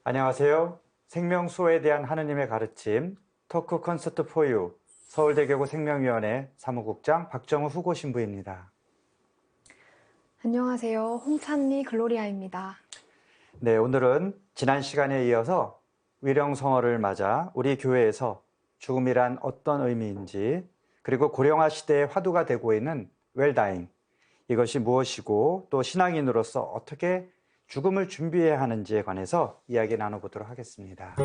안녕하세요. 생명수호에 대한 하느님의 가르침 토크 콘서트 포유 서울대교구 생명위원회 사무국장 박정우 후고 신부입니다. 안녕하세요. 홍찬미 글로리아입니다. 네, 오늘은 지난 시간에 이어서 위령성어를 맞아 우리 교회에서 죽음이란 어떤 의미인지, 그리고 고령화 시대의 화두가 되고 있는 웰다잉, 이것이 무엇이고 또 신앙인으로서 어떻게 죽음을 준비해야 하는지에 관해서 이야기 나눠보도록 하겠습니다.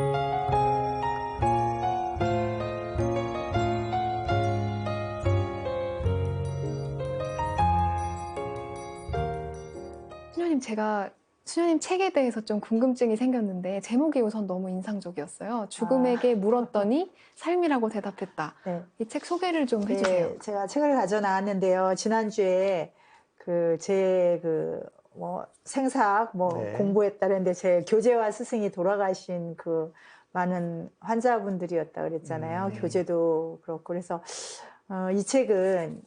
수녀님, 제가 수녀님 책에 대해서 좀 궁금증이 생겼는데 제목이 우선 너무 인상적이었어요. 죽음에게 물었더니 삶이라고 대답했다. 네. 이 책 소개를 좀 해주세요. 네, 제가 책을 가져 나왔는데요. 지난주에 제 생사학 네. 공부했다는데 제 교재와 스승이 돌아가신 그 많은 환자분들이었다 그랬잖아요. 교재도 그렇고. 그래서 이 책은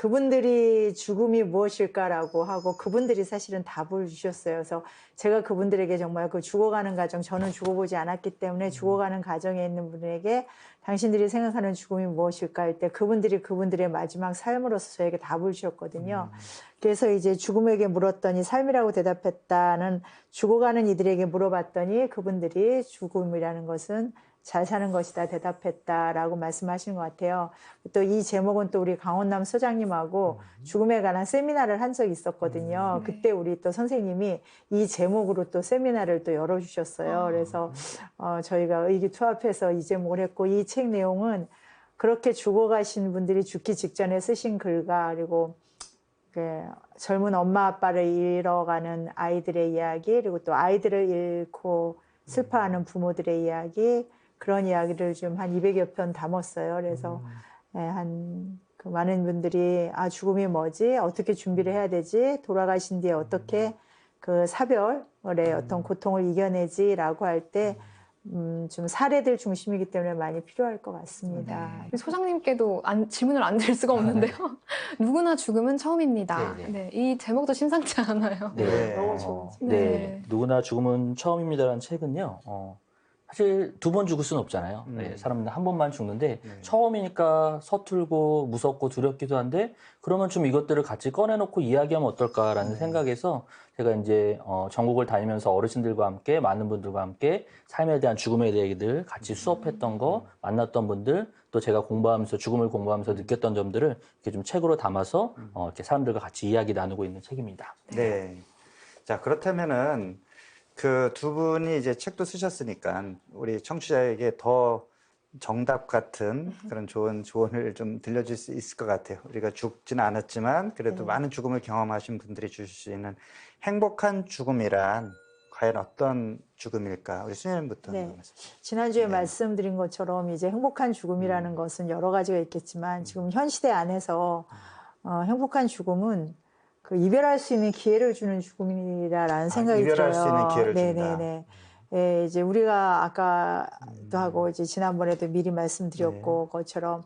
그분들이 죽음이 무엇일까라고 하고 그분들이 사실은 답을 주셨어요. 그래서 제가 그분들에게 정말 그 죽어가는 가정, 저는 죽어보지 않았기 때문에 죽어가는 가정에 있는 분에게 당신들이 생각하는 죽음이 무엇일까 할 때 그분들이 그분들의 마지막 삶으로서 저에게 답을 주셨거든요. 그래서 이제 죽음에게 물었더니 삶이라고 대답했다는 죽어가는 이들에게 물어봤더니 그분들이 죽음이라는 것은 잘 사는 것이다 대답했다라고 말씀하시는 것 같아요. 또 이 제목은 또 우리 강원남 소장님하고 죽음에 관한 세미나를 한 적이 있었거든요. 네. 그때 우리 또 선생님이 이 제목으로 또 세미나를 또 열어주셨어요. 그래서 저희가 의기투합해서 이 제목을 했고 이 책 내용은 그렇게 죽어가신 분들이 죽기 직전에 쓰신 글과 그리고 젊은 엄마 아빠를 잃어가는 아이들의 이야기 그리고 또 아이들을 잃고 슬퍼하는 부모들의 이야기 그런 이야기를 좀 한 200여 편 담았어요. 그래서 그 많은 분들이 죽음이 뭐지? 어떻게 준비를 해야 되지? 돌아가신 뒤에 어떻게 그 사별의 어떤 고통을 이겨내지라고 할 때 좀 사례들 중심이기 때문에 많이 필요할 것 같습니다. 소장님께도 질문을 안 드릴 수가 없는데요. 누구나 죽음은 처음입니다. 네, 네, 이 제목도 심상치 않아요. 네. 너무 좋은 책. 네. 누구나 죽음은 처음입니다라는 책은요. 사실 두 번 죽을 수는 없잖아요. 네, 사람은 한 번만 죽는데 네. 처음이니까 서툴고 무섭고 두렵기도 한데 그러면 좀 이것들을 같이 꺼내놓고 이야기하면 어떨까라는 생각에서 제가 이제 전국을 다니면서 어르신들과 함께 많은 분들과 함께 삶에 대한 죽음에 대한 얘기들 같이 수업했던 거 만났던 분들 또 제가 공부하면서 죽음을 공부하면서 느꼈던 점들을 이렇게 좀 책으로 담아서 이렇게 사람들과 같이 이야기 나누고 있는 책입니다. 네. 자, 그렇다면은 그 두 분이 이제 책도 쓰셨으니까 우리 청취자에게 더 정답 같은 그런 좋은 조언을 좀 들려줄 수 있을 것 같아요. 우리가 죽지는 않았지만 그래도 많은 죽음을 경험하신 분들이 주실 수 있는 행복한 죽음이란 과연 어떤 죽음일까? 우리 수녀님부터 네. 한번 말씀 주시죠. 지난주에 네. 말씀드린 것처럼 이제 행복한 죽음이라는 것은 여러 가지가 있겠지만 지금 현 시대 안에서 행복한 죽음은 그 이별할 수 있는 기회를 주는 죽음이라는 생각이 이별할 들어요. 수 있는 기회를 준다. 네네네. 예, 이제 우리가 아까도 하고 이제 지난번에도 미리 말씀드렸고 것처럼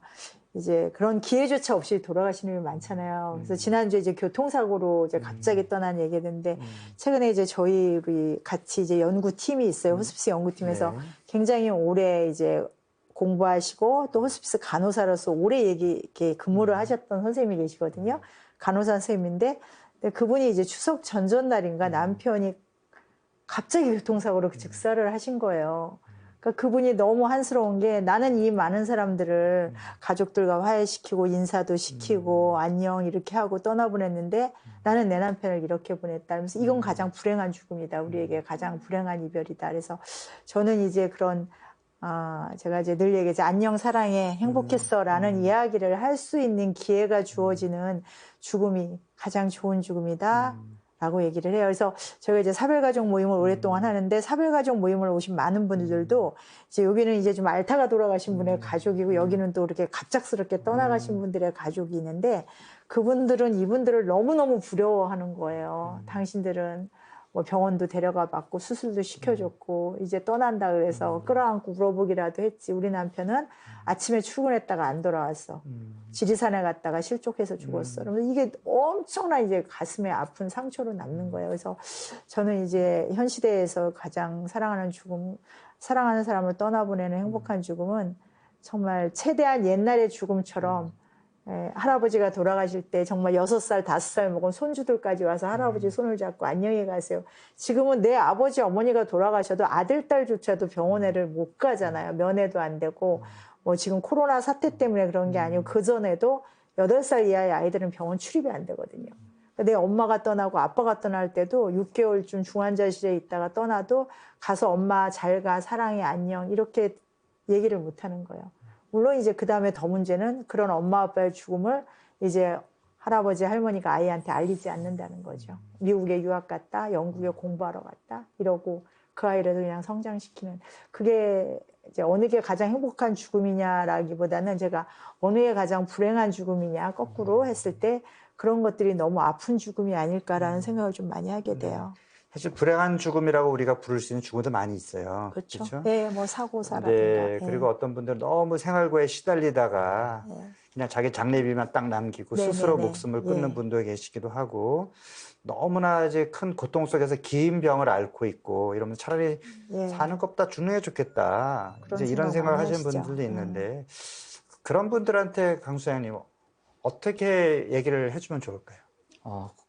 이제 그런 기회조차 없이 돌아가시는 분이 많잖아요. 그래서 지난주에 이제 교통사고로 이제 갑자기 떠난 얘기했는데 최근에 이제 우리 같이 이제 연구팀이 있어요. 호스피스 연구팀에서 네. 굉장히 오래 이제 공부하시고 또 호스피스 간호사로서 오래 이렇게 근무를 하셨던 선생님이 계시거든요. 간호사 선생님인데 근데 그분이 이제 추석 전전날인가 남편이 갑자기 교통사고로 즉사를 하신 거예요. 그러니까 그분이 너무 한스러운 게 나는 이 많은 사람들을 가족들과 화해시키고 인사도 시키고 안녕 이렇게 하고 떠나보냈는데 나는 내 남편을 이렇게 보냈다. 그러면서 이건 가장 불행한 죽음이다. 우리에게 가장 불행한 이별이다. 그래서 저는 이제 그런 제가 이제 늘 얘기하죠. 안녕 사랑해 행복했어 라는 이야기를 할 수 있는 기회가 주어지는 죽음이 가장 좋은 죽음이다 라고 얘기를 해요. 그래서 저희가 이제 사별가족 모임을 오랫동안 하는데 사별가족 모임을 오신 많은 분들도 이제 여기는 이제 좀 알타가 돌아가신 분의 가족이고 여기는 또 이렇게 갑작스럽게 떠나가신 분들의 가족이 있는데 그분들은 이분들을 너무너무 부러워하는 거예요. 당신들은 뭐 병원도 데려가 봤고 수술도 시켜줬고 이제 떠난다 그래서 끌어안고 울어보기라도 했지. 우리 남편은 아침에 출근했다가 안 돌아왔어. 지리산에 갔다가 실족해서 죽었어. 그러면 이게 엄청난 이제 가슴에 아픈 상처로 남는 거예요. 그래서 저는 이제 현 시대에서 가장 사랑하는 죽음, 사랑하는 사람을 떠나보내는 행복한 죽음은 정말 최대한 옛날의 죽음처럼 할아버지가 돌아가실 때 정말 6살, 5살 먹은 손주들까지 와서 할아버지 손을 잡고 안녕히 가세요. 지금은 내 아버지, 어머니가 돌아가셔도 아들, 딸조차도 병원에를 못 가잖아요. 면회도 안 되고 뭐 지금 코로나 사태 때문에 그런 게 아니고 그전에도 8살 이하의 아이들은 병원 출입이 안 되거든요. 내 엄마가 떠나고 아빠가 떠날 때도 6개월쯤 중환자실에 있다가 떠나도 가서 엄마 잘 가, 사랑해, 안녕 이렇게 얘기를 못 하는 거예요. 물론 이제 그 다음에 더 문제는 그런 엄마 아빠의 죽음을 이제 할아버지 할머니가 아이한테 알리지 않는다는 거죠. 미국에 유학 갔다, 영국에 공부하러 갔다 이러고 그 아이를 그냥 성장시키는 그게 이제 어느 게 가장 행복한 죽음이냐라기보다는 제가 어느 게 가장 불행한 죽음이냐 거꾸로 했을 때 그런 것들이 너무 아픈 죽음이 아닐까라는 생각을 좀 많이 하게 돼요. 사실 불행한 죽음이라고 우리가 부를 수 있는 죽음도 많이 있어요. 그렇죠. 네, 뭐 사고사라든가. 네, 그리고 어떤 분들은 너무 생활고에 시달리다가 그냥 자기 장례비만 딱 남기고 네네네. 스스로 목숨을 끊는 예. 분도 계시기도 하고 너무나 이제 큰 고통 속에서 긴 병을 앓고 있고 이러면 차라리 예. 사는 것보다 죽는 게 좋겠다. 그런 이제 이런 생각 생각을 많이 하시는 하시죠. 분들도 있는데 그런 분들한테 강 소장님 어떻게 얘기를 해주면 좋을까요?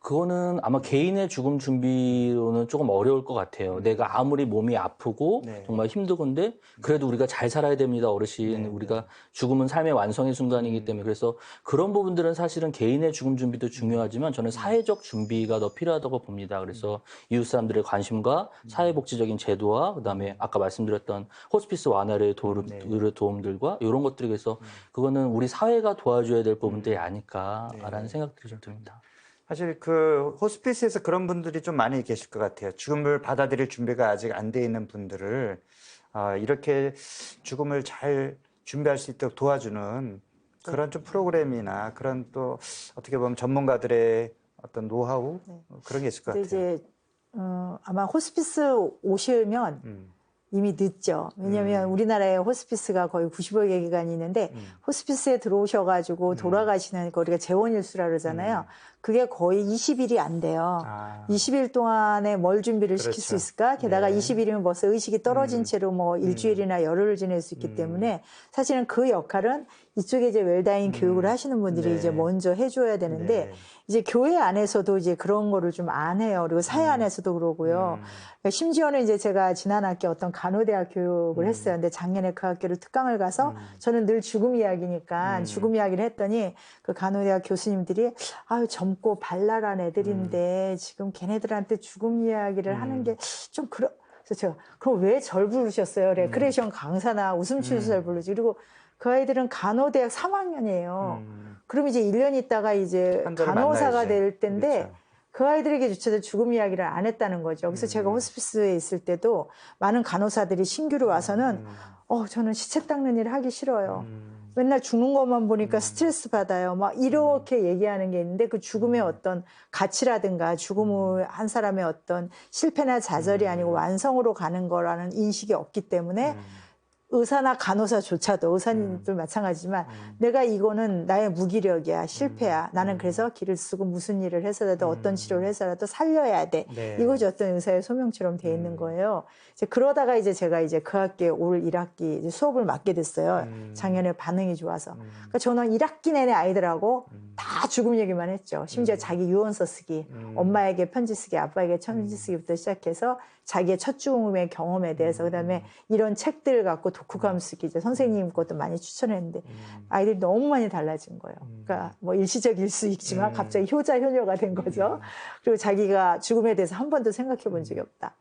그거는 아마 개인의 죽음 준비로는 조금 어려울 것 같아요. 내가 아무리 몸이 아프고 네. 정말 힘들건데 그래도 우리가 잘 살아야 됩니다, 어르신. 네, 우리가 죽음은 삶의 완성의 순간이기 때문에 그래서 그런 부분들은 사실은 개인의 죽음 준비도 중요하지만 저는 사회적 준비가 더 필요하다고 봅니다. 그래서 이웃 사람들의 관심과 사회복지적인 제도와 그다음에 아까 말씀드렸던 호스피스 완화의 도움들과 이런 것들에 대해서 그거는 우리 사회가 도와줘야 될 부분들이 아닐까라는 생각들이 좀 듭니다. 사실 그 호스피스에서 그런 분들이 좀 많이 계실 것 같아요. 죽음을 받아들일 준비가 아직 안 돼 있는 분들을 이렇게 죽음을 잘 준비할 수 있도록 도와주는 그런 좀 프로그램이나 그런 또 어떻게 보면 전문가들의 어떤 노하우 그런 게 있을 것 근데 같아요. 이제 아마 호스피스 오시면 이미 늦죠. 왜냐하면 우리나라에 호스피스가 거의 90여 개 기관이 있는데 호스피스에 들어오셔가지고 돌아가시는 거 우리가 재원일수라 그러잖아요. 그게 거의 20일이 안 돼요. 20일 동안에 뭘 준비를 시킬 수 그렇죠. 있을까? 게다가 네. 20일이면 벌써 의식이 떨어진 채로 뭐 일주일이나 열흘을 지낼 수 있기 때문에 사실은 그 역할은 이쪽에 이제 웰다잉 교육을 하시는 분들이 네. 이제 먼저 해줘야 되는데 네. 이제 교회 안에서도 이제 그런 거를 좀 안 해요. 그리고 사회 안에서도 그러고요. 심지어는 이제 제가 지난 학기 어떤 간호대학 교육을 했어요. 근데 작년에 그 학교를 특강을 가서 저는 늘 죽음 이야기니까 죽음 이야기를 했더니 그 간호대학 교수님들이 아유 젊고 발랄한 애들인데 지금 걔네들한테 죽음 이야기를 하는 게 좀 그래서 제가 그럼 왜 절 부르셨어요? 레크레이션 강사나 웃음치료사를 부르지. 그리고 그 아이들은 간호대학 3학년이에요. 그럼 이제 1년 있다가 이제 환자를 간호사가 만나야지. 될 텐데 그렇죠. 그 아이들에게조차도 죽음 이야기를 안 했다는 거죠. 그래서 제가 호스피스에 있을 때도 많은 간호사들이 신규로 와서는 저는 시체 닦는 일 하기 싫어요. 맨날 죽는 것만 보니까 스트레스 받아요. 막 이렇게 얘기하는 게 있는데 그 죽음의 어떤 가치라든가 죽음의 한 사람의 어떤 실패나 좌절이 아니고 완성으로 가는 거라는 인식이 없기 때문에 의사나 간호사조차도 의사님들 마찬가지지만 내가 이거는 나의 무기력이야, 실패야. 나는 그래서 기를 쓰고 무슨 일을 해서라도 어떤 치료를 해서라도 살려야 돼. 네. 이것이 어떤 의사의 소명처럼 돼 있는 거예요. 이제 그러다가 이제 제가 이제 그 학기에 올 1학기 이제 수업을 맡게 됐어요. 작년에 반응이 좋아서. 그러니까 저는 1학기 내내 아이들하고 다 죽음 얘기만 했죠. 심지어 자기 유언서 쓰기, 엄마에게 편지 쓰기, 아빠에게 편지 쓰기부터 시작해서 자기의 첫 죽음의 경험에 대해서 그다음에 이런 책들 갖고 독후감 쓰기 이제 선생님 것도 많이 추천했는데 아이들이 너무 많이 달라진 거예요. 그러니까 뭐 일시적일 수 있지만 갑자기 효자 효녀가 된 거죠. 그리고 자기가 죽음에 대해서 한 번도 생각해 본 적이 없다.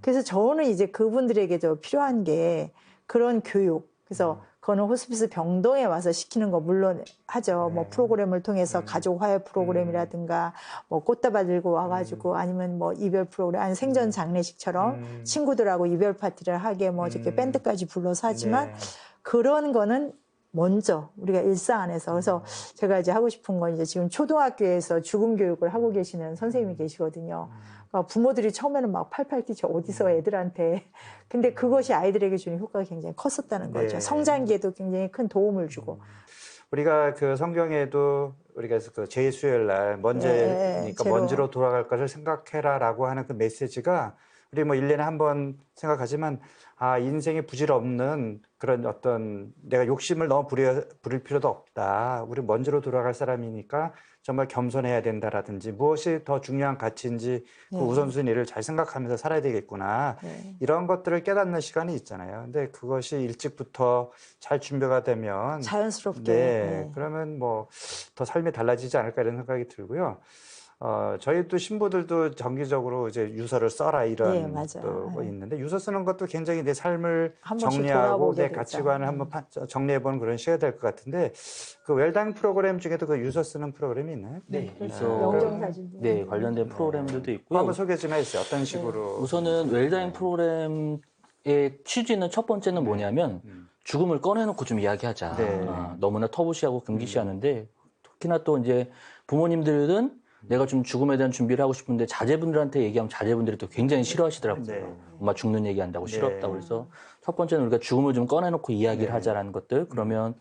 그래서 저는 이제 그분들에게도 필요한 게 그런 교육. 그래서 그거는 호스피스 병동에 와서 시키는 거 물론 하죠. 뭐 프로그램을 통해서 가족 화해 프로그램이라든가 뭐 꽃다발 들고 와가지고 아니면 뭐 이별 프로그램 아니 생전 장례식처럼 친구들하고 이별 파티를 하게 뭐 이렇게 밴드까지 불러서 하지만 네. 그런 거는 먼저 우리가 일상 안에서 그래서 제가 이제 하고 싶은 건 이제 지금 초등학교에서 죽음 교육을 하고 계시는 선생님이 계시거든요. 그러니까 부모들이 처음에는 막 팔팔 뛰죠. 어디서 애들한테. 근데 그것이 아이들에게 주는 효과가 굉장히 컸었다는 거죠. 네. 성장기에도 굉장히 큰 도움을 주고. 우리가 그 성경에도 우리가 그 제2수요일 날 먼지니까 제로. 먼지로 돌아갈 것을 생각해라라고 하는 그 메시지가 우리 뭐 1년에 한 번 생각하지만 인생에 부질없는 그런 어떤 내가 욕심을 너무 부릴 필요도 없다. 우리 먼지로 돌아갈 사람이니까 정말 겸손해야 된다라든지 무엇이 더 중요한 가치인지 그 우선순위를 잘 생각하면서 살아야 되겠구나. 이런 것들을 깨닫는 시간이 있잖아요. 근데 그것이 일찍부터 잘 준비가 되면 자연스럽게. 그러면 뭐 더 삶이 달라지지 않을까 이런 생각이 들고요. 저희 또 신부들도 정기적으로 이제 유서를 써라 이런 맞아요. 또 있는데 유서 쓰는 것도 굉장히 내 삶을 한 번씩 정리하고 돌아보게 내 되죠. 가치관을 한번 정리해보는 그런 시간이 될 것 같은데 그 웰당 프로그램 중에도 그 유서 쓰는 프로그램이 있나요? 네, 영정사진. 네, 관련된 프로그램들도 그거 있고요. 한번 소개 좀 해주세요. 어떤 식으로? 우선은 웰다잉 프로그램의 취지는 첫 번째는 뭐냐면 죽음을 꺼내놓고 좀 이야기하자. 네. 너무나 터부시하고 금기시하는데 특히나 또 이제 부모님들은 내가 좀 죽음에 대한 준비를 하고 싶은데 자제분들한테 얘기하면 자제분들이 또 굉장히 싫어하시더라고요. 네. 엄마 죽는 얘기한다고 네. 싫었다고. 그래서 첫 번째는 우리가 죽음을 좀 꺼내놓고 이야기를 하자라는 것들. 그러면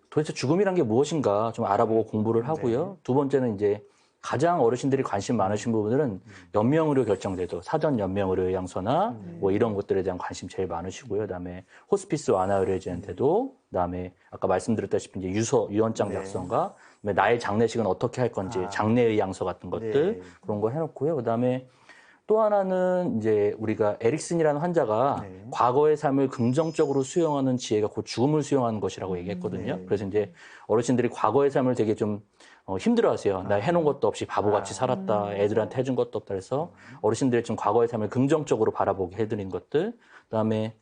도대체 죽음이란 게 무엇인가 좀 알아보고 공부를 하고요. 네. 두 번째는 이제 가장 어르신들이 관심 많으신 부분들은 연명의료 결정제도, 사전 연명의료양서나 뭐 이런 것들에 대한 관심 제일 많으시고요. 그다음에 호스피스 완화의료제한테도, 그다음에 아까 말씀드렸다시피 이제 유언장 네. 작성과 그다음에 나의 장례식은 어떻게 할 건지 장례의양서 같은 것들 네. 그런 거 해놓고요. 그다음에 또 하나는 이제 우리가 에릭슨이라는 환자가 네. 과거의 삶을 긍정적으로 수용하는 지혜가 곧 죽음을 수용하는 것이라고 얘기했거든요. 네. 그래서 이제 어르신들이 과거의 삶을 되게 좀 힘들어하세요. 나 해놓은 것도 없이 바보같이 살았다. 애들한테 해준 것도 없다. 그래서 어르신들이 좀 과거의 삶을 긍정적으로 바라보게 해드린 것들. 그다음에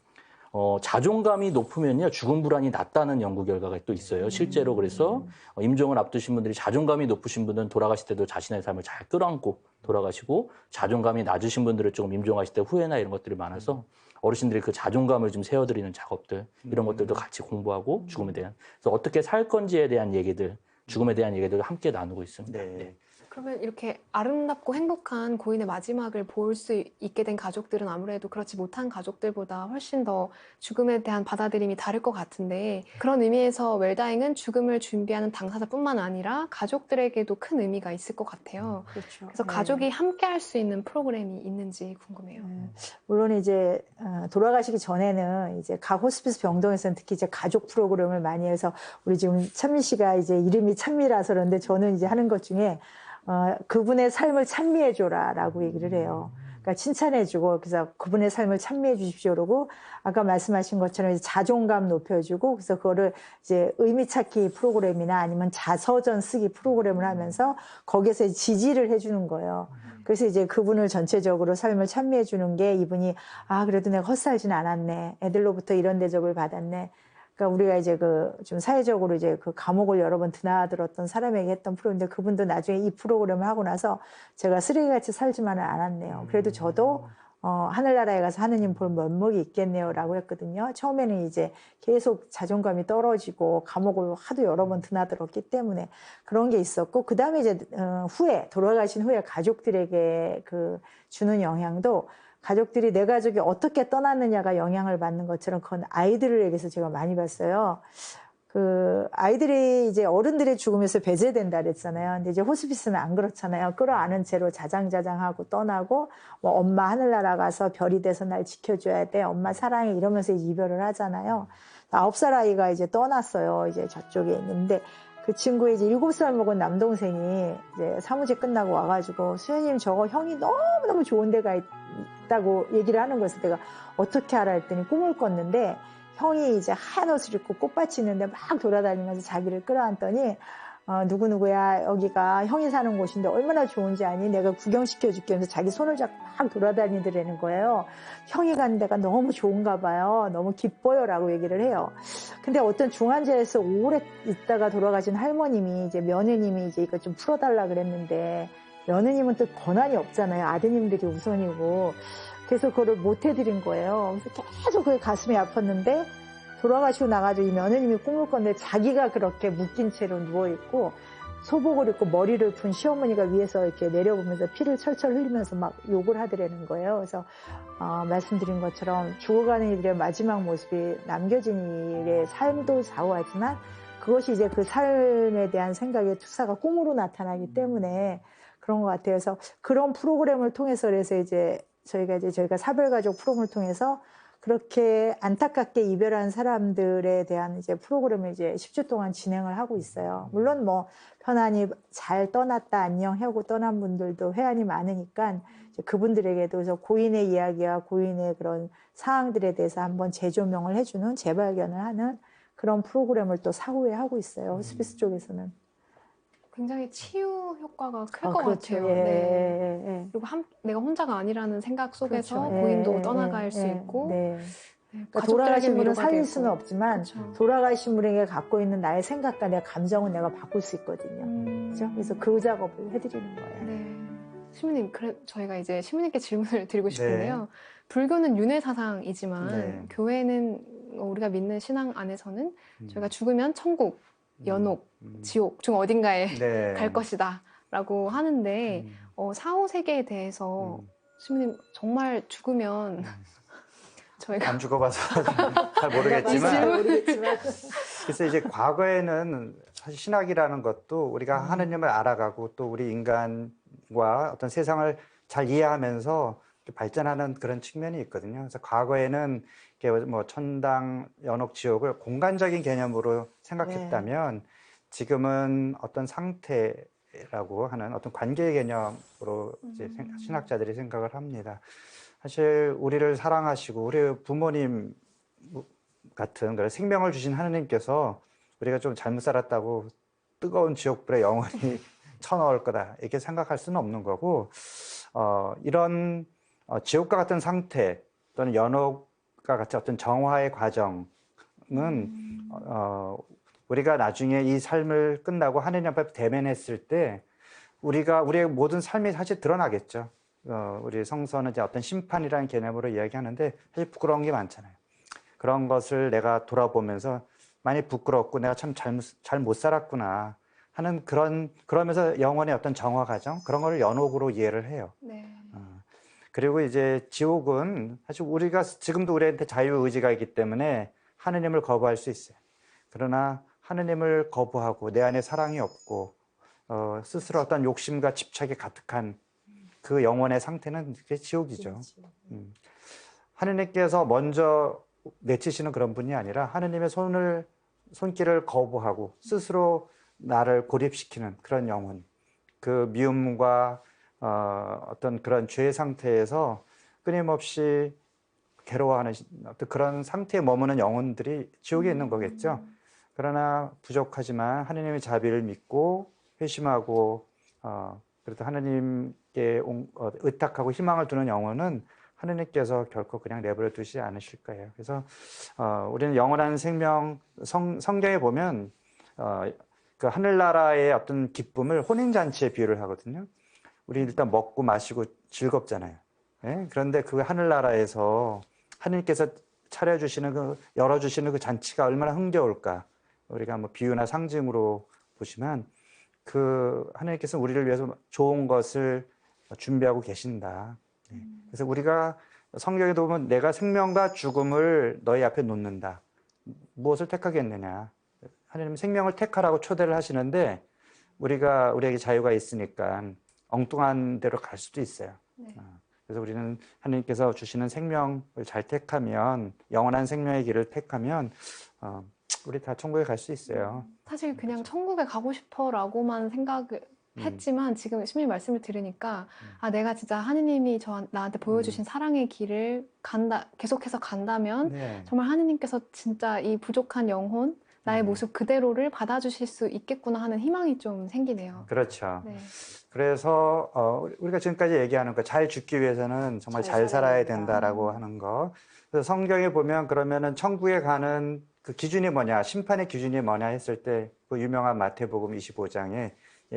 자존감이 높으면요 죽음 불안이 낮다는 연구 결과가 또 있어요. 실제로 그래서 임종을 앞두신 분들이 자존감이 높으신 분은 돌아가실 때도 자신의 삶을 잘 끌어안고 돌아가시고, 자존감이 낮으신 분들은 조금 임종하실 때 후회나 이런 것들이 많아서 어르신들이 그 자존감을 좀 세워드리는 작업들 이런 것들도 같이 공부하고 죽음에 대한, 그래서 어떻게 살 건지에 대한 얘기들, 죽음에 대한 얘기들을 함께 나누고 있습니다. 네. 네. 그러면 이렇게 아름답고 행복한 고인의 마지막을 볼 수 있게 된 가족들은 아무래도 그렇지 못한 가족들보다 훨씬 더 죽음에 대한 받아들임이 다를 것 같은데, 그런 의미에서 웰다잉은 죽음을 준비하는 당사자뿐만 아니라 가족들에게도 큰 의미가 있을 것 같아요. 그렇죠. 그래서 네. 가족이 함께 할 수 있는 프로그램이 있는지 궁금해요. 물론 이제 돌아가시기 전에는 이제 각 호스피스 병동에서는 특히 이제 가족 프로그램을 많이 해서, 우리 지금 찬미 씨가 이제 이름이 찬미라서 그런데 저는 이제 하는 것 중에 그분의 삶을 찬미해줘라라고 얘기를 해요. 그러니까 칭찬해주고, 그래서 그분의 삶을 찬미해 주십시오. 그러고, 아까 말씀하신 것처럼 이제 자존감 높여주고, 그래서 그거를 이제 의미 찾기 프로그램이나 아니면 자서전 쓰기 프로그램을 하면서 거기에서 지지를 해주는 거예요. 그래서 이제 그분을 전체적으로 삶을 찬미해 주는 게, 이분이, 그래도 내가 헛살진 않았네. 애들로부터 이런 대접을 받았네. 그러니까 우리가 이제 좀 사회적으로 이제 감옥을 여러 번 드나들었던 사람에게 했던 프로인데, 그분도 나중에 이 프로그램을 하고 나서 제가 쓰레기같이 살지만은 않았네요. 그래도 저도 하늘나라에 가서 하느님 볼 면목이 있겠네요라고 했거든요. 처음에는 이제 계속 자존감이 떨어지고 감옥을 하도 여러 번 드나들었기 때문에 그런 게 있었고, 그 다음에 이제 돌아가신 후에 가족들에게 주는 영향도, 가족들이 내 가족이 어떻게 떠났느냐가 영향을 받는 것처럼 그건 아이들에게서 제가 많이 봤어요. 아이들이 이제 어른들의 죽음에서 배제된다 그랬잖아요. 근데 이제 호스피스는 안 그렇잖아요. 끌어안은 채로 자장자장하고 떠나고, 뭐 엄마 하늘나라 가서 별이 돼서 날 지켜줘야 돼. 엄마 사랑해. 이러면서 이별을 하잖아요. 9살 아이가 이제 떠났어요. 이제 저쪽에 있는데, 그 친구의 이제 7살 먹은 남동생이 이제 사무직 끝나고 와가지고, 수현님 저거 형이 너무너무 좋은 데가 있다고 얘기를 하는 거였어요. 내가 어떻게 알아 했더니 꿈을 꿨는데, 형이 이제 하얀 옷을 입고 꽃밭이 있는데 막 돌아다니면서 자기를 끌어안더니, 누구누구야, 여기가 형이 사는 곳인데 얼마나 좋은지 아니? 내가 구경시켜줄게 하면서 자기 손을 잡고 막 돌아다니더라는 거예요. 형이 가는 데가 너무 좋은가 봐요. 너무 기뻐요. 라고 얘기를 해요. 근데 어떤 중환자에서 오래 있다가 돌아가신 할머님이, 이제 며느님이 이제 이거 좀 풀어달라 그랬는데, 며느님은 또 권한이 없잖아요. 아드님들이 우선이고. 그래서 그거를 못 해드린 거예요. 그래서 계속 그게 가슴이 아팠는데, 돌아가시고 나가지고 이 며느님이 꿈을 꿨는데, 자기가 그렇게 묶인 채로 누워있고, 소복을 입고 머리를 푼 시어머니가 위에서 이렇게 내려보면서 피를 철철 흘리면서 막 욕을 하더라는 거예요. 그래서, 말씀드린 것처럼 죽어가는 이들의 마지막 모습이 남겨진 일의 삶도 좌우하지만, 그것이 이제 그 삶에 대한 생각의 투사가 꿈으로 나타나기 때문에 그런 것 같아요. 그래서 그런 프로그램을 통해서, 그래서 이제 저희가 사별가족 프로그램을 통해서 그렇게 안타깝게 이별한 사람들에 대한 이제 프로그램을 이제 10주 동안 진행을 하고 있어요. 물론 뭐 편안히 잘 떠났다 안녕 하고 떠난 분들도 회한이 많으니까 이제 그분들에게도, 그래서 고인의 이야기와 고인의 그런 상황들에 대해서 한번 재조명을 해주는, 재발견을 하는 그런 프로그램을 또 사후에 하고 있어요. 호스피스 쪽에서는. 굉장히 치유 효과가 클 것 그렇죠. 같아요. 예, 네. 예, 예. 그리고 내가 혼자가 아니라는 생각 속에서 그렇죠. 고인도 예, 떠나갈 예, 수 예, 있고, 네. 네, 그러니까 가족들에게 돌아가신 분은 위로가 살릴 되고. 수는 없지만, 그렇죠. 돌아가신 분에게 갖고 있는 나의 생각과 내 감정은 내가 바꿀 수 있거든요. 그렇죠? 그래서 그 작업을 해드리는 거예요. 네. 시무님, 저희가 이제 시무님께 질문을 드리고 네. 싶은데요. 불교는 윤회 사상이지만 네. 교회는 우리가 믿는 신앙 안에서는 저희가 죽으면 천국, 연옥, 지옥 중 어딘가에 네. 갈 것이다 라고 하는데, 사후 세계에 대해서 시무님 정말 죽으면 저희가 안 죽어봐서 잘 이 모르겠지만 질문- 모르겠지만 그래서 이제 과거에는 사실 신학이라는 것도 우리가 하느님을 알아가고 또 우리 인간과 어떤 세상을 잘 이해하면서 발전하는 그런 측면이 있거든요. 그래서 과거에는 이렇게 뭐 천당, 연옥, 지옥을 공간적인 개념으로 생각했다면 지금은 어떤 상태라고 하는 어떤 관계의 개념으로 이제 신학자들이 생각을 합니다. 사실 우리를 사랑하시고 우리 부모님 같은 그런 생명을 주신 하느님께서 우리가 좀 잘못 살았다고 뜨거운 지옥불에 영원히 쳐넣을 거다 이렇게 생각할 수는 없는 거고 이런 지옥과 같은 상태 또는 연옥과 같은 어떤 정화의 과정은 우리가 나중에 이 삶을 끝나고 하느님 앞에 대면했을 때 우리의 모든 삶이 사실 드러나겠죠. 우리 성서는 이제 어떤 심판이라는 개념으로 이야기하는데 사실 부끄러운 게 많잖아요. 그런 것을 내가 돌아보면서 많이 부끄럽고 내가 참 잘 못 살았구나 하는 그러면서 영혼의 어떤 정화 과정 그런 걸 연옥으로 이해를 해요. 네. 그리고 이제 지옥은 사실 우리가 지금도 우리한테 자유의지가 있기 때문에 하느님을 거부할 수 있어요. 그러나 하느님을 거부하고 내 안에 사랑이 없고 스스로 어떤 욕심과 집착이 가득한 그 영혼의 상태는 그게 지옥이죠. 하느님께서 먼저 내치시는 그런 분이 아니라 하느님의 손길을 거부하고 스스로 나를 고립시키는 그런 영혼, 그 미움과 어떤 그런 죄의 상태에서 끊임없이 괴로워하는 어떤 그런 상태에 머무는 영혼들이 지옥에 있는 거겠죠. 그러나 부족하지만 하느님의 자비를 믿고 회심하고 그래도 하느님께 의탁하고 희망을 두는 영혼은 하느님께서 결코 그냥 내버려 두시지 않으실 거예요. 그래서 우리는 영원한 생명 성경에 보면 그 하늘나라의 어떤 기쁨을 혼인잔치에 비유를 하거든요. 우리 일단 먹고 마시고 즐겁잖아요. 예? 그런데 그 하늘나라에서 하느님께서 차려주시는 열어주시는 그 잔치가 얼마나 흥겨울까. 우리가 뭐 비유나 상징으로 보시면 그 하느님께서 우리를 위해서 좋은 것을 준비하고 계신다. 그래서 우리가 성경에도 보면 내가 생명과 죽음을 너희 앞에 놓는다. 무엇을 택하겠느냐. 하느님 생명을 택하라고 초대를 하시는데 우리에게 자유가 있으니까 엉뚱한 데로 갈 수도 있어요. 네. 그래서 우리는 하느님께서 주시는 생명을 잘 택하면 영원한 생명의 길을 택하면 우리 다 천국에 갈 수 있어요. 사실 그냥 천국에 가고 싶어라고만 생각을 했지만 지금 신부님 말씀을 들으니까 내가 진짜 하느님이 나한테 보여주신 사랑의 길을 계속해서 간다면 네. 정말 하느님께서 진짜 이 부족한 영혼 나의 모습 그대로를 받아주실 수 있겠구나 하는 희망이 좀 생기네요. 그렇죠. 네. 그래서 우리가 지금까지 얘기하는 거 잘 죽기 위해서는 정말 잘 살아야 된다라고 하는 거. 그래서 성경에 보면 그러면은 천국에 가는 그 기준이 뭐냐, 심판의 기준이 뭐냐 했을 때 그 유명한 마태복음 25장에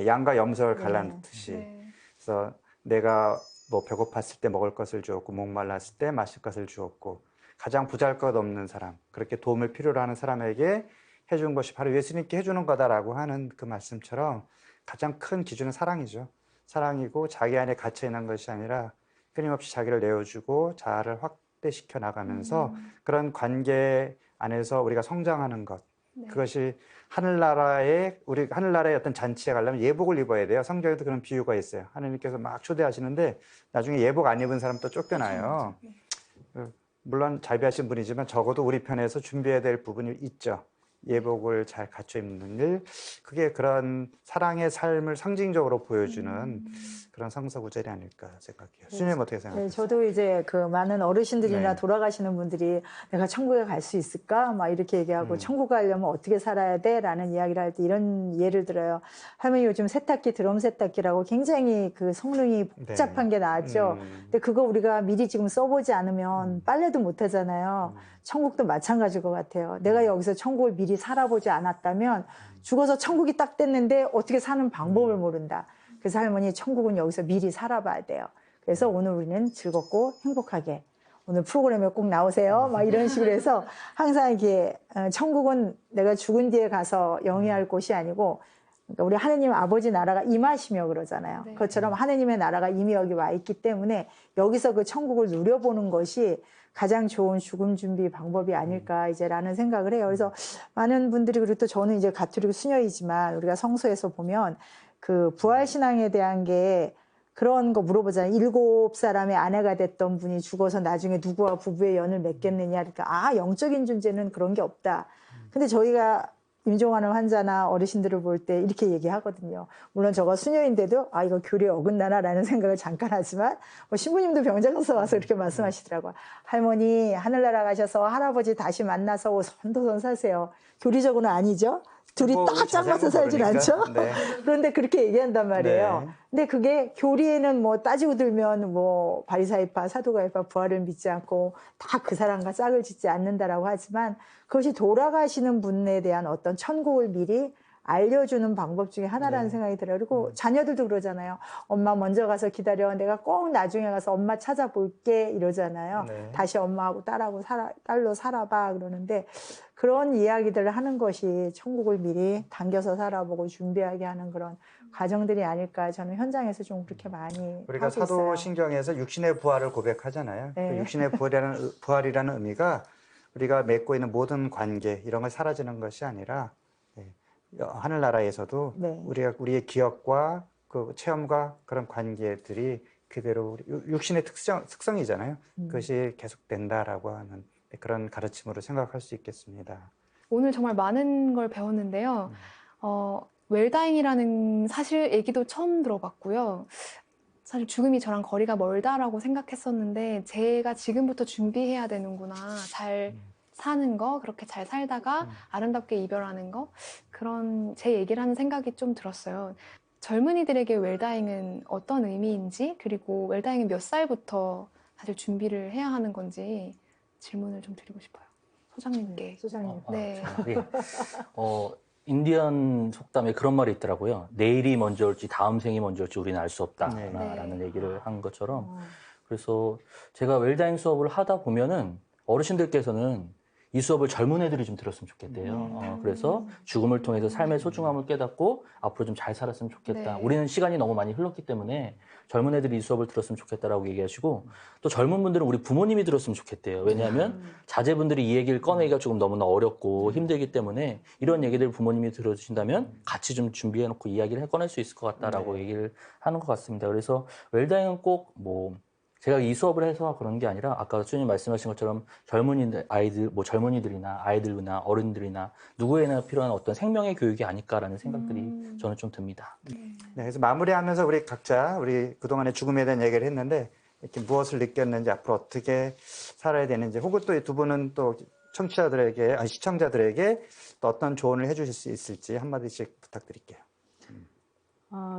양과 염소를 갈라놓듯이 네. 그래서 내가 뭐 배고팠을 때 먹을 것을 주었고 목말랐을 때 마실 것을 주었고 가장 보잘것없는 사람, 그렇게 도움을 필요로 하는 사람에게 해준 것이 바로 예수님께 해주는 거다라고 하는 그 말씀처럼 가장 큰 기준은 사랑이죠. 사랑이고 자기 안에 갇혀 있는 것이 아니라 끊임없이 자기를 내어주고 자아를 확대시켜 나가면서 그런 관계 안에서 우리가 성장하는 것. 네. 그것이 하늘나라의 어떤 잔치에 가려면 예복을 입어야 돼요. 성경에도 그런 비유가 있어요. 하나님께서 막 초대하시는데 나중에 예복 안 입은 사람 또 쫓겨나요. 물론 자비하신 분이지만 적어도 우리 편에서 준비해야 될 부분이 있죠. 예복을 잘 갖춰 입는 일, 그게 그런 사랑의 삶을 상징적으로 보여주는 그런 성서 구절이 아닐까 생각해요. 수님 어떻게 생각하세요? 네, 저도 이제 그 많은 어르신들이나 네. 돌아가시는 분들이 내가 천국에 갈 수 있을까? 막 이렇게 얘기하고 천국 가려면 어떻게 살아야 돼? 라는 이야기를 할 때 이런 예를 들어요. 할머니 요즘 세탁기, 드럼 세탁기라고 굉장히 그 성능이 복잡한 게 나왔죠. 근데 그거 우리가 미리 지금 써보지 않으면 빨래도 못 하잖아요. 천국도 마찬가지일 것 같아요. 내가 여기서 천국을 미리 살아보지 않았다면 죽어서 천국이 딱 됐는데 어떻게 사는 방법을 모른다. 그래서 할머니 천국은 여기서 미리 살아봐야 돼요. 그래서 오늘 우리는 즐겁고 행복하게 오늘 프로그램에 꼭 나오세요. 막 이런 식으로 해서 항상 이렇게 천국은 내가 죽은 뒤에 가서 영위할 곳이 아니고 그러니까 우리 하느님 아버지 나라가 임하시며 그러잖아요. 네. 그것처럼 하느님의 나라가 이미 여기 와 있기 때문에 여기서 그 천국을 누려보는 것이 가장 좋은 죽음 준비 방법이 아닐까 이제라는 생각을 해요. 그래서 많은 분들이, 그리고 또 저는 이제 가톨릭 수녀이지만 우리가 성서에서 보면 그 부활신앙에 대한 게 그런 거 물어보잖아요. 7사람의 아내가 됐던 분이 죽어서 나중에 누구와 부부의 연을 맺겠느냐. 그러니까 영적인 존재는 그런 게 없다. 근데 저희가 임종하는 환자나 어르신들을 볼 때 이렇게 얘기하거든요. 물론 저가 수녀인데도 이거 교리에 어긋나나라는 생각을 잠깐 하지만 신부님도 병장에서 와서 이렇게 말씀하시더라고요. 할머니 하늘나라 가셔서 할아버지 다시 만나서 선도선 사세요. 교리적으로는 아니죠. 둘이 뭐 딱 짱맞춰 살진 않죠. 네. 그런데 그렇게 얘기한단 말이에요. 네. 근데 그게 교리에는 뭐 따지고 들면 뭐 바리사이파, 사두가이파 부활을 믿지 않고 다 그 사람과 짝을 짓지 않는다라고 하지만 그것이 돌아가시는 분에 대한 어떤 천국을 미리 알려주는 방법 중에 하나라는 네. 생각이 들어요. 그리고 자녀들도 그러잖아요. 엄마 먼저 가서 기다려. 내가 꼭 나중에 가서 엄마 찾아볼게 이러잖아요. 네. 다시 엄마하고 딸로 살아봐 그러는데 그런 이야기들을 하는 것이 천국을 미리 당겨서 살아보고 준비하게 하는 그런 과정들이 아닐까. 저는 현장에서 좀 그렇게 많이 우리가 하고 있어요. 사도신경에서 육신의 부활을 고백하잖아요. 네. 그 육신의 부활이라는 의미가 우리가 맺고 있는 모든 관계 이런 걸 사라지는 것이 아니라 하늘나라에서도 네. 우리의 기억과 그 체험과 그런 관계들이 그대로 육신의 특성이잖아요. 그것이 계속된다라고 하는 그런 가르침으로 생각할 수 있겠습니다. 오늘 정말 많은 걸 배웠는데요. 웰다잉이라는 사실 얘기도 처음 들어봤고요. 사실 죽음이 저랑 거리가 멀다라고 생각했었는데 제가 지금부터 준비해야 되는구나. 잘 사는 거, 그렇게 잘 살다가 아름답게 이별하는 거, 그런 제 얘기를 하는 생각이 좀 들었어요. 젊은이들에게 웰다잉은 어떤 의미인지, 그리고 웰다잉은 몇 살부터 사실 준비를 해야 하는 건지 질문을 좀 드리고 싶어요. 소장님께. 소장님. 네. 예. 인디언 속담에 그런 말이 있더라고요. 내일이 먼저 올지 다음 생이 먼저 올지 우리는 알 수 없다라는 네. 얘기를 한 것처럼, 그래서 제가 웰다잉 수업을 하다 보면은 어르신들께서는 이 수업을 젊은 애들이 좀 들었으면 좋겠대요. 그래서 죽음을 통해서 삶의 소중함을 깨닫고 앞으로 좀 잘 살았으면 좋겠다. 네. 우리는 시간이 너무 많이 흘렀기 때문에 젊은 애들이 이 수업을 들었으면 좋겠다라고 얘기하시고, 또 젊은 분들은 우리 부모님이 들었으면 좋겠대요. 왜냐하면 자제분들이 이 얘기를 꺼내기가 조금 너무나 어렵고 힘들기 때문에 이런 얘기들을 부모님이 들어주신다면 같이 좀 준비해놓고 이야기를 꺼낼 수 있을 것 같다라고 얘기를 하는 것 같습니다. 그래서 웰다잉은 꼭 제가 이 수업을 해서 그런 게 아니라 아까 수님 말씀하신 것처럼 젊은이들이나 아이들이나 어른들이나 누구에나 필요한 어떤 생명의 교육이 아닐까라는 생각들이 저는 좀 듭니다. 네, 그래서 마무리하면서 우리 각자 그동안의 죽음에 대한 얘기를 했는데 이렇게 무엇을 느꼈는지 앞으로 어떻게 살아야 되는지 혹은 또 두 분은 또 시청자들에게 또 어떤 조언을 해주실 수 있을지 한마디씩 부탁드릴게요.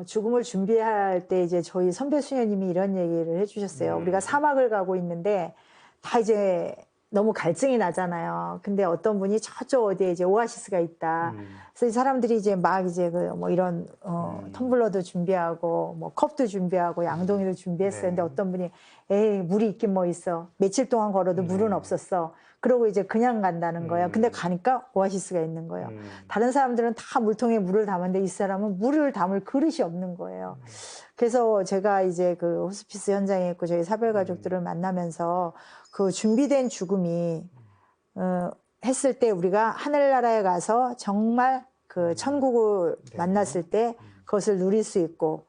죽음을 준비할 때 이제 저희 선배 수녀님이 이런 얘기를 해주셨어요. 우리가 사막을 가고 있는데 다 이제 너무 갈증이 나잖아요. 근데 어떤 분이 저쪽 어디에 이제 오아시스가 있다. 그래서 이 사람들이 이제 막 이제 이런 텀블러도 준비하고 뭐 컵도 준비하고 양동이도 준비했어요. 근데 어떤 분이 에이 물이 있긴 뭐 있어. 며칠 동안 걸어도 물은 없었어. 그러고 이제 그냥 간다는 거예요. 근데 가니까 오아시스가 있는 거예요. 다른 사람들은 다 물통에 물을 담았는데 이 사람은 물을 담을 그릇이 없는 거예요. 그래서 제가 이제 그 호스피스 현장에 있고 저희 사별가족들을 만나면서 그 준비된 죽음이 했을 때 우리가 하늘나라에 가서 정말 그 천국을 만났을 때 그것을 누릴 수 있고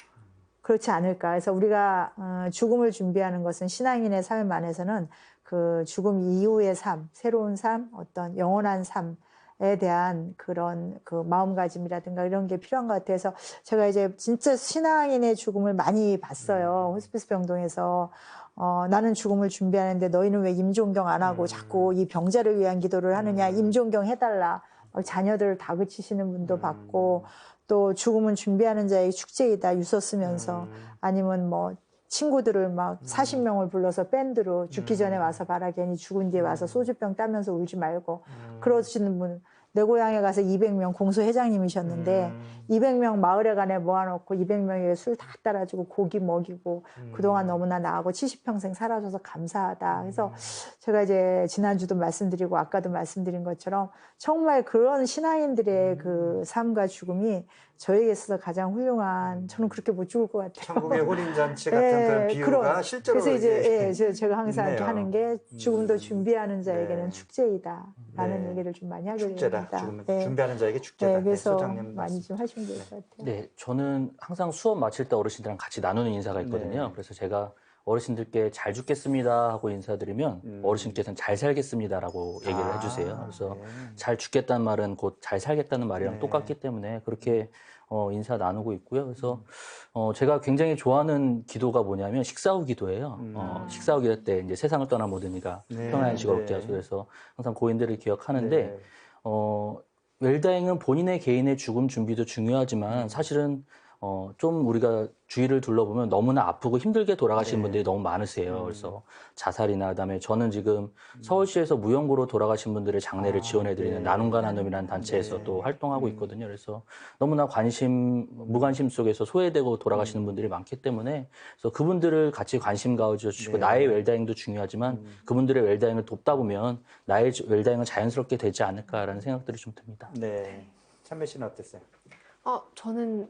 그렇지 않을까. 그래서 우리가 죽음을 준비하는 것은 신앙인의 삶 안에서는 그 죽음 이후의 삶, 새로운 삶, 어떤 영원한 삶에 대한 그런 그 마음가짐이라든가 이런 게 필요한 것 같아서 제가 이제 진짜 신앙인의 죽음을 많이 봤어요. 호스피스 병동에서. 나는 죽음을 준비하는데 너희는 왜 임종경 안 하고 자꾸 이 병자를 위한 기도를 하느냐. 임종경 해달라. 자녀들을 다그치시는 분도 봤고 또 죽음은 준비하는 자의 축제이다. 유서 쓰면서 아니면 뭐 친구들을 막 40명을 불러서 밴드로 죽기 전에 와서 봐라. 괜히 죽은 뒤에 와서 소주병 따면서 울지 말고 그러시는 분. 내 고향에 가서 200명 공소회장님이셨는데 200명 마을에 가네 모아놓고 200명에게 술 다 따라주고 고기 먹이고 그동안 너무나 나하고 70평생 살아줘서 감사하다. 그래서 제가 이제 지난주도 말씀드리고 아까도 말씀드린 것처럼 정말 그런 신앙인들의 그 삶과 죽음이 저에게 있어서 가장 훌륭한, 저는 그렇게 못 죽을 것 같아요. 천국의 혼인잔치 같은 예, 그런 비유가 그런. 실제로 그래서 이제 이제 제가 항상 이렇게 있네요. 하는 게 죽음도 준비하는 자에게는 네. 축제이다라는 네. 얘기를 좀 많이 하게 축제다. 됩니다. 죽음은 네. 준비하는 자에게 축제다. 네, 그래서 소장님 많이 말씀. 좀 하시면 될 것 같아요. 네, 저는 항상 수업 마칠 때 어르신들이랑 같이 나누는 인사가 있거든요. 네. 그래서 제가 어르신들께 잘 죽겠습니다 하고 인사드리면 어르신께서는 잘 살겠습니다라고 얘기를 해주세요. 그래서 네. 잘 죽겠다는 말은 곧 잘 살겠다는 말이랑 네. 똑같기 때문에 그렇게 인사 나누고 있고요. 그래서 제가 굉장히 좋아하는 기도가 뭐냐면 식사 후 기도예요. 식사 후 기도 때 이제 세상을 떠난 모든 이가 네. 평안한 얻게 네. 하소서. 그래서 항상 고인들을 기억하는데 네. 웰다잉은 본인의 개인의 죽음 준비도 중요하지만 사실은 좀 우리가 주위를 둘러보면 너무나 아프고 힘들게 돌아가시는 네. 분들이 너무 많으세요. 그래서 자살이나 그다음에 저는 지금 서울시에서 무연고로 돌아가신 분들의 장례를 지원해드리는 네. 나눔과 나눔이라는 단체에서 네. 또 활동하고 있거든요. 그래서 너무나 무관심 속에서 소외되고 돌아가시는 분들이 많기 때문에 그래서 그분들을 같이 관심 가져주시고 네. 나의 웰다잉도 중요하지만 그분들의 웰다잉을 돕다 보면 나의 웰다잉은 자연스럽게 되지 않을까라는 생각들이 좀 듭니다. 네. 찬배 씨는 어땠어요? 저는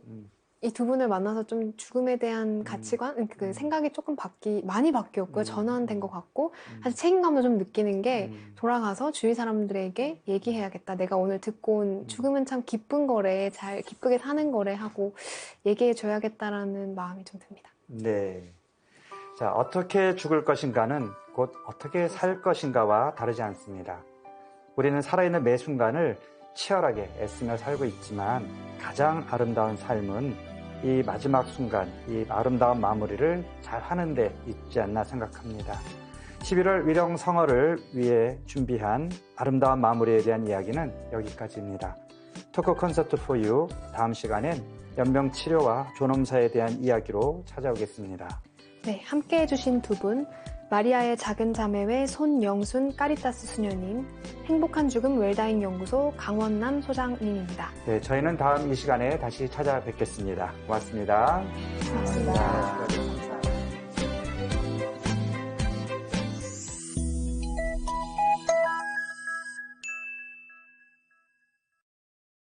이 두 분을 만나서 좀 죽음에 대한 가치관, 그 생각이 조금 많이 바뀌었고요. 전환된 것 같고, 사실 책임감도 좀 느끼는 게 돌아가서 주위 사람들에게 얘기해야겠다. 내가 오늘 듣고 온 죽음은 참 기쁜 거래, 잘 기쁘게 사는 거래 하고 얘기해줘야겠다라는 마음이 좀 듭니다. 네. 자, 어떻게 죽을 것인가는 곧 어떻게 살 것인가와 다르지 않습니다. 우리는 살아있는 매 순간을 치열하게 애쓰며 살고 있지만 가장 아름다운 삶은 이 마지막 순간, 이 아름다운 마무리를 잘 하는 데 있지 않나 생각합니다. 11월 위령성어를 위해 준비한 아름다운 마무리에 대한 이야기는 여기까지입니다. 토크 콘서트 for you 다음 시간엔 연명치료와 존엄사에 대한 이야기로 찾아오겠습니다. 네, 함께 해주신 두 분, 마리아의 작은 자매회 손영순 까리타스 수녀님, 행복한 죽음 웰다잉 연구소 강원남 소장님입니다. 네, 저희는 다음 이 시간에 다시 찾아뵙겠습니다. 고맙습니다. 고맙습니다.